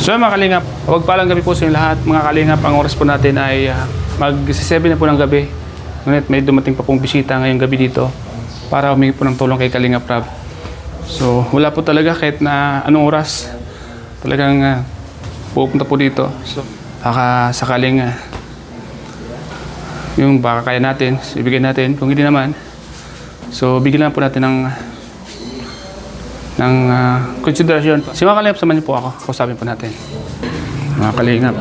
So mga kalingap, huwag palang gabi po sa inyo lahat. Mga kalingap, ang oras po natin ay mag-7 na po ng gabi. Ngunit may dumating pa pong bisita ngayong gabi dito para humingi po ng tulong kay Kalingap Rab. So wala po talaga kahit na anong oras talagang pupunta po dito. So baka sakaling yung baka kaya natin, ibigay natin. Kung hindi naman, so bigyan lang po natin ng konsiderasyon. Si mga Kalingap, samahan niyo po ako. Kausapin po natin. Mga Kalingap.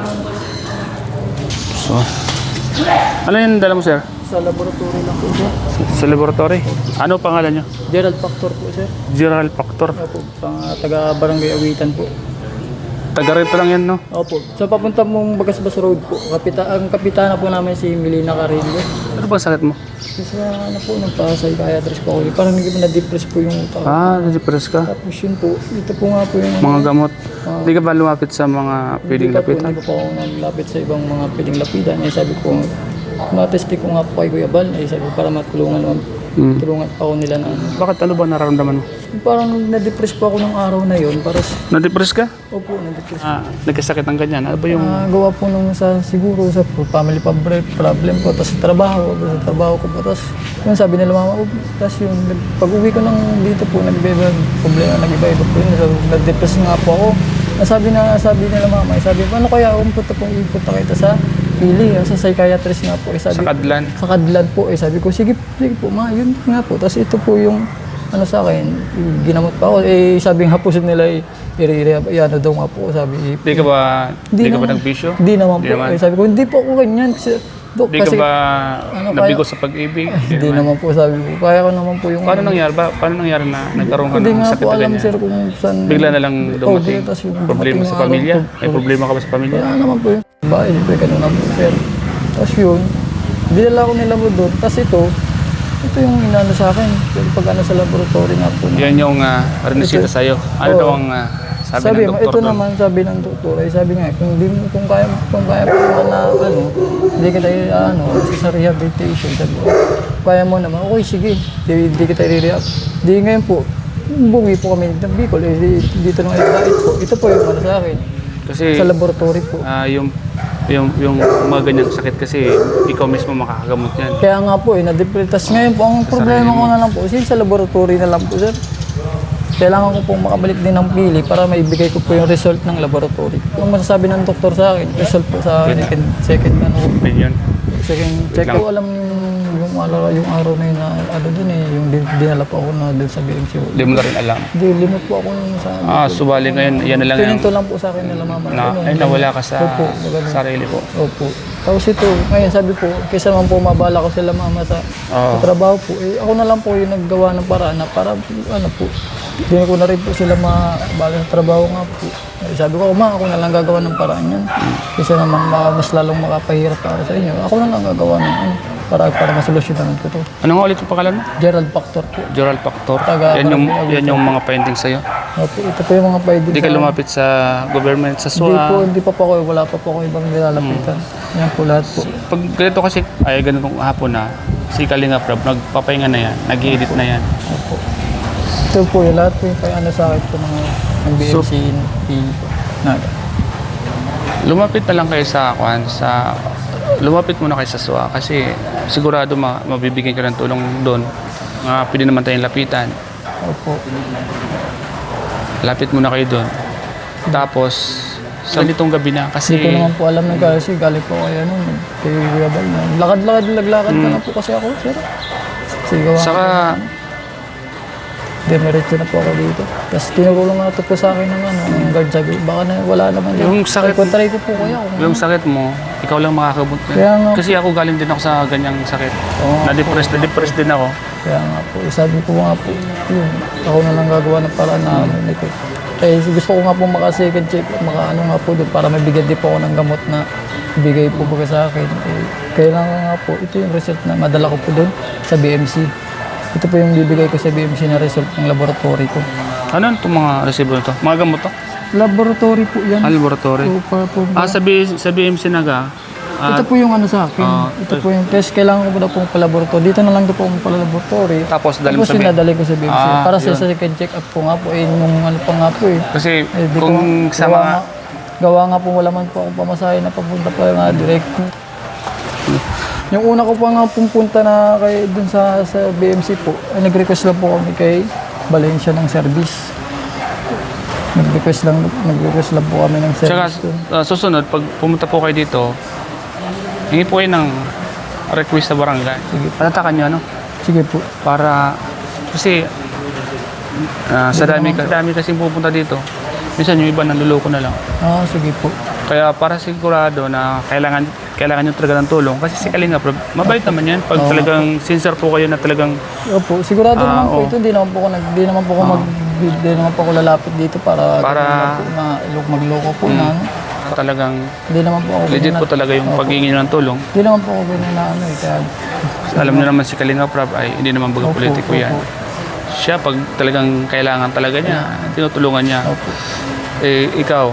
So, ano yung dala mo, sir? Sa laboratory lang po, sir. Sa laboratory? Ano pangalan niyo? Gerald Factor po, sir. Gerald Factor. Opo, taga Barangay Awitan po. Taga rito lang yan, no? Opo, sa papunta mong Bagasbas Road po. Ang kapitana po namin si Melina Carillo. Ano ba sakit mo? Kasi ano po, nagpa-psychiatrist po ako. Parang hindi ko na-depress po yung tao. Na-depress ka? Tapos yun po, ito po nga po yung... Mga gamot. Hindi ka ba lumapit sa mga pwedeng lapitan? Hindi po ako nalapit sa ibang mga pwedeng lapitan. Eh, sabi ko, matesti ko nga po kay Kuya Bal. Eh, sabi ko, para matulungan naman. Tulungan pa ako nila na ano. Bakit ano ba nararamdaman mo? Parang na-depress po ako ng araw na yun. Para Na-depress ka? opo, na-depress. Nagkasakit ng ganyan. Ano ba yung... Gawa po nung siguro sa family problem po, tapos sa trabaho ko po, tapos yun sabi nila mama, tapos yun, pag uwi ko ng dito po, nag-iba problema, nag-iba po yun, so, nag-depress nga po ako. Sabi nila mama, sabi ko, ano kaya kung ipunta kita sa Pili, sa psychiatrist nga po. Sabi, Sa Kadlan? Sa Kadlan po, sabi ko, sige po ma, yun nga po, tapos ito po yung ano sa akin, ginamot pa ako. Sabi nga po nila, ano daw nga po, sabi. Di ka ba nagbisyo? Hindi naman po. Sabi ko, hindi po ako ganyan. Dok, Di ka ba nabigo sa pag-ibig? Hindi naman po, sabi ko. Kaya ko naman po yung... Paano nangyari na nagkaroon ka Hindi ng nga sakit po na alam, ganyan? sir, kung saan... Bigla na lang dumating. tapos yung Problema dumating sa yung pamilya? araw. May problema ka ba sa pamilya? Wala naman po yun. Bahay, siyempre, ganun na po, sir. Tapos yun, dinala ko nila mo doon. Tapos ito yung inano sa akin. Pero pag ano sa laboratory nga po. Yan yung rinisita sa'yo. Ano daw ang sabi ng doktor ito doon? naman, sabi ng doktor, sabi nga, kung kaya po na hindi kita sa rehabilitation, sabi ko, kaya mo naman, okay, sige, hindi kita i-rehab. Di ngayon po, buwi po kami ng Bicol, dito nung diet po, ito po yung ano sa akin, Kasi sa laboratory po. yung mga ganyang sakit kasi ikaw mismo makakagamot yan. Kaya nga po, na-depress. Tas ngayon po, ang problema ko na lang po, sa laboratory na lang po, sir. Kailangan ko pong makabalik din ng Pili para maibigay ko po yung result ng laboratory. Kung masasabi ng doktor sa akin, result po sa second Opinion. check ko, alam yung araw na yun na doon yung dinala po ako na doon sa BMC. Hindi mo na rin alam. Hindi, limot po ako yung sa... Subali ngayon, yan na lang yung... Pininto lang po sa akin nila mama. nawala ka sa Opo, sarili po. Opo. Tapos ito, ngayon sabi po, kaysa naman po mabala ko sila mama sa trabaho po, ako na lang po yung naggawa ng paraan na para po, hindi ko na rin po sila mabala sa trabaho nga po. Sabi ko, ako na lang gagawa ng paraan yan. Kasi naman mas lalong makapahirap para sa inyo. Ako na lang gagawa ng para masolusyonan ko to. Ano nga ulit yung pangalan mo? Gerald Factor po. Gerald Factor. Taga- Yan yung mga findings sa'yo. Opo, ito po yung mga findings. Hindi ka lumapit sa government, sa SWA. Hindi pa po ako, wala pa po ako ibang nilalapitan. Yan po lahat po. Pag ganito kasi, ganitong hapon na, si Kalingap Rab, nagpapahinga na yan, nag-i-edit na yan. Opo. Ito po yung lahat po yung sa akin po ng BMC na. Lumapit na lang kayo lumapit muna kayo sa SWA kasi sigurado mabibigyan ka ng tulong doon. Pwede naman tayong lapitan. Opo. Lapit muna kayo doon. Tapos, sa nitong gabi na kasi... Hindi ko naman po alam na kasi galing po kayo kay Kuya Bal. Naglakad ka na po kasi ako, sir. Sige, Saka, demiretso na po ako dito. Tapos tinulong na ito po sa akin ng guard, sabi, baka na wala naman. Yung sakit- Pagkontray ko po kayo. yung sakit mo, ikaw lang makakabot. Kaya nga- Kasi ako galing din ako sa ganyang sakit. Oo. Na-depress din ako. Kaya nga po, sabi ko nga po, yun, ako na lang gagawa ng paraan na ito. Gusto ko nga po maka-second check, nga po doon para mabigyan din po ako ng gamot na ibigay po baga sa akin. Kailangan nga po, ito yung result na madala ko po doon sa BMC. Ito po yung bibigay ko sa BMC na result ng laboratory ko. Ano itong mga resibo nito? Mga gamot to? Laboratory po yan. Laboratory. Sa BMC naga. Ito po yung sa akin. Ito po yung test. Kailangan ko po na pong pa-laboratory. Dito na lang po yung pa-laboratory. Tapos dali mo Tapos sa sinadali ko sa BMC. Para sa second check up po nga po. Nung pa nga po Kasi di kung ko- sa gawa mga... Gawa nga po wala man po akong pamasahe na papunta pa nga direct. Yung una ko pa nga pumunta na kay dun sa BMC po, ay nag-request lang po kami kay Valencia ng service. Nag-request lang po kami ng Tsaka service dun. susunod, pag pumunta po kayo dito, hingi po kayo ng request sa barangay. Sige. Patatakan nyo, ano? Sige po. Para, kasi, sa dami kasi pupunta dito, minsan yung iba nanluloko na lang. Sige po. Kaya para sigurado na kailangan nyo talaga ng tulong. Kasi si Kalinga, mabait naman yan. Pag talagang sincere po kayo na talagang Opo, sigurado naman po oo. ito. Hindi naman po ako lalapit dito para magloko po na ano. talagang Hindi naman po ako legit po talaga yung paghingi nyo ng tulong. Hindi naman po ako ganyan na ano eh. Kaya, Alam nyo naman si Kalinga Prab ay hindi naman baga Opo, politiko yan. opo. Siya, pag talagang kailangan talaga niya, tinutulungan niya. Opo. Ikaw,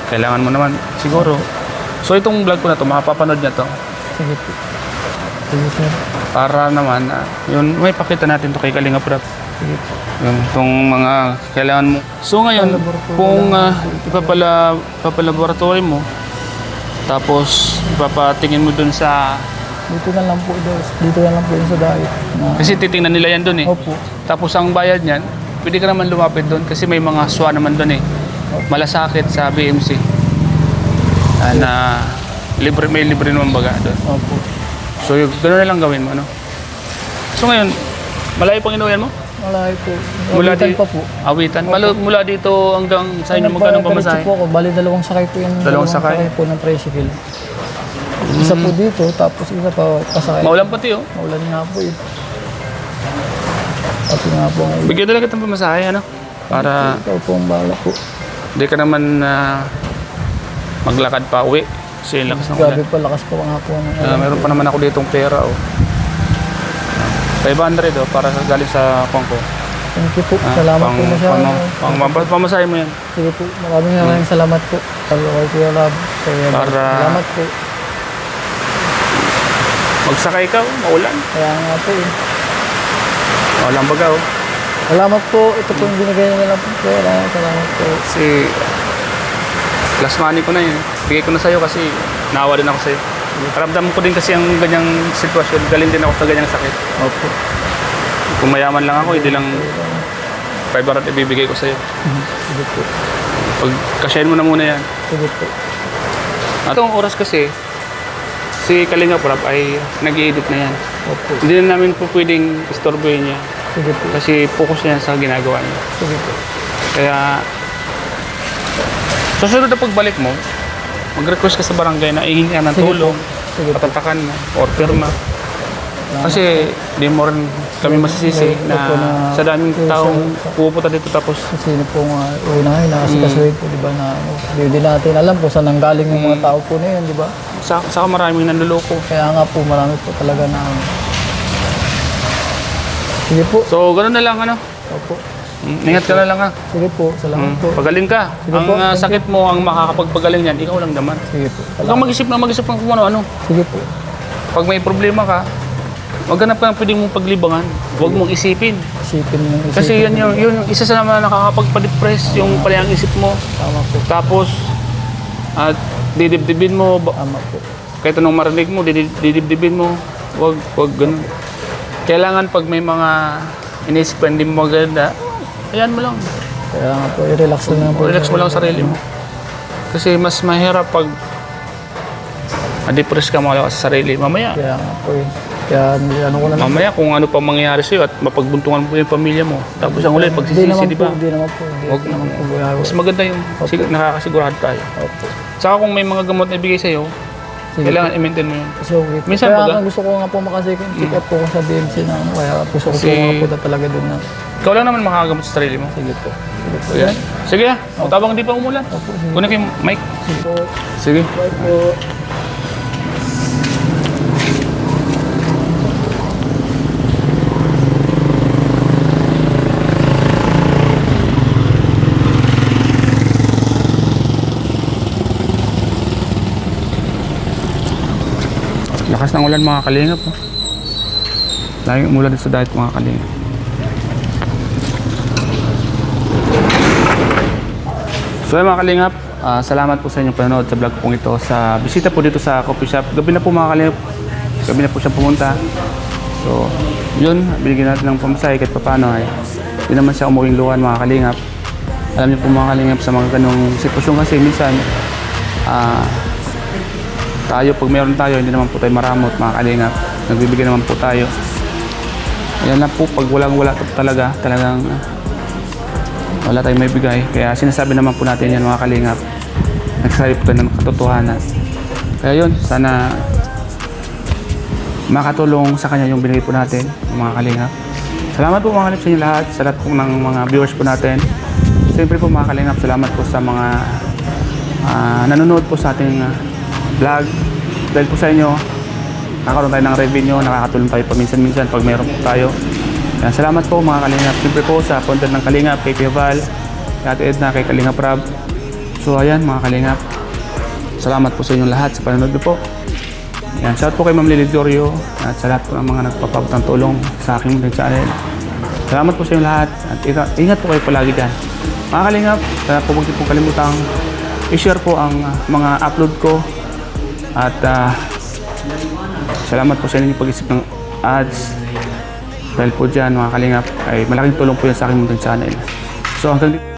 kailangan mo naman, siguro. So itong vlog ko na to, makapapanood niya to. Sige po. Sige sir. Para naman, yun, may pakita natin to kay Kalinga Prab. Sige po. Yung itong mga kailangan mo. So ngayon, kung ipapalaboratory mo, tapos ipapatingin mo dun sa... Dito na lang po yun sa diet. Kasi titingnan nila yan dun eh. Opo. Tapos ang bayad niyan, pwede ka naman lumapit dun kasi may mga SWA naman dun eh. Malasakit sa BMC. Na may libre naman baga dun. Opo. So gano'n na lang gawin mo, ano? So ngayon, malayo pang inuwian mo? Malayo po. Mula Awitan di- pa po. Awitan. Mula dito hanggang sa inyo magkano pamasahe? po ako. Bali, dalawang sakay po yung Dalawang sakay? po ng tricycle. Isa po dito, tapos isa pa pasakay. Maulan pati oh. Maulan nga po yun. Pati nga po ngayon. Bigyan talaga itong pamasahe, ano? Para Ikaw po ang bahala po. di ka naman maglakad pa uwi. Kasi yung lakas ng Grabe ulan. pa, lakas pa nga po. Meron pa naman ako ditong pera oh. 500 oh, para galing sa kongko. Thank you po. Salamat po masyado. Pamasahe mo yan. Sige po. Maraming salamat po. Kay Kuya Rob. Salamat po. Magsakay ka, maulan. Kaya nga po eh. Maulan baga oh. Salamat po. Ito po yung binigay nila po. Salamat po. Kasi last money ko na yun. Bigay ko na sa'yo kasi naawa din ako sa'yo. Karamdam ko din kasi ang ganyang sitwasyon. Galing din ako sa ganyang sakit. Opo. Kung mayaman lang ako, hindi lang 500 ibibigay ko sa'yo. Sige po. Pag kasyahin mo na muna yan. Sige po. At itong oras kasi, si Kalinga Prab ay nag-i-edit na yan. Opo. Hindi na namin po pwedeng istorbohin niya. Sige po. Kasi focus niya sa ginagawa niya. Sige po. Kaya, susunod na pagbalik mo, mag-request ka sa barangay na ihingi ka ng Sige tulong, po. Sige po. patatakan mo, or pirma. Kasi di mo rin kami masisisi na sa daming taong pupunta dito tapos Sino po nga unahin na asikasuhin po, di ba, na ano, di natin alam kung saan nanggaling yung mga tao po na yun, di ba? saka maraming nanluloko. Kaya nga po, marami po talaga na ano. Sige po. So, ganoon na lang ano. Opo. Ingat ka na lang ha. Sige po. Salamat po. Pagaling ka. Sige Ang po, thank you. sakit mo, ang makakapagpagaling yan, ikaw lang naman. Sige po. Huwag kang mag-isip ng kung ano-ano. Sige po. Pag may problema ka, maghanap ka ng pwedeng mong paglibangan. Huwag mong isipin. Isipin. Kasi yun yung isa sa naman nakakapagpa-depress, yung pala ang isip mo. Tama po. Tapos, at didibdibin mo, Tama po. kahit anong marinig mo, didibdibin mo. Huwag ganun. Kailangan pag may mga inisip ka hindi mo maganda, ayan mo lang. Kaya nga po, i-relax lang po. Relax mo lang ang sarili mo. Kasi mas mahirap pag ma-depress ka mo sa sarili. Mamaya, Kaya nga po eh. Kaya ano ko na lang. mamaya kung ano pa mangyayari sa'yo at mapagbuntungan mo yung pamilya mo. Tapos ang ulit, pagsisisi, di ba? Hindi naman po. Huwag Hindi naman po. Gaya Mas maganda yung nakakasigurado tayo. Opo. Saka kung may mga gamot na ibigay sa'yo, Sige. kailangan i-maintain mo yun. Kasi okay po. Minsan Kaya baga- nga gusto ko nga po makasecond check up po ko sa BMC na ano. Kaya gusto ko po Kasi- nga po na talaga dun na. Ikaw lang naman makagamot sa sarili mo. Sige po. Sige po. Yan. Sige ha, tabang hindi pa umulan. Opo. Sige Kunin ko yung mic. po. Sige. Bye po. Lakas ng ulan mga kalingap. Oh. Laging umulan dito sa diet mga kalingap. So yun mga kalingap, salamat po sa inyong panonood sa vlog pong ito. Sa bisita po dito sa coffee shop. Gabi na po mga kalingap. Gabi na po siya pumunta. So, yun. Binigyan natin ng pamasahe kahit paano ay hindi naman siya umuwing luwan mga kalingap. Alam niyo po mga kalingap sa mga ganong sitwasyon kasi minsan tayo, pag meron tayo, hindi naman po tayo maramot mga kalingap. Nagbibigay naman po tayo. Ayan lang po, pag walang-wala talagang wala tayong may bigay. Kaya sinasabi naman po natin yan mga kalingap. Nagsasabi po tayo ng katotohanan. Kaya yun, sana makatulong sa kanya yung binigay po natin, mga kalingap. Salamat po mga kalingap sa inyo lahat, sa lahat po ng mga viewers po natin. Siyempre po mga kalingap, salamat po sa mga nanonood po sa ating vlog. Dahil po sa inyo, nakakaroon tayo ng revenue, nakakatulong tayo paminsan-minsan pag mayroon po tayo. Yan, salamat po mga kalingap. Siyempre po sa content ng Kalingap, kay Kuya Val, kay Ate Edna, kay Kalingap Rob. So ayan mga kalingap, salamat po sa inyong lahat sa panonood po. Yan, shout po kay Ma'am Lily Dorio at sa lahat po ng mga nagpapabot ng tulong sa aking munting channel. Salamat po sa inyong lahat at ingat po kayo palagi dyan. Mga kalingap, sana po huwag niyo pong kalimutang i-share po ang mga upload ko at salamat po sa inyong pag-isip ng ads. Dahil po dyan mga kalingap ay malaking tulong po yan sa aking munting channel. So hanggang dito.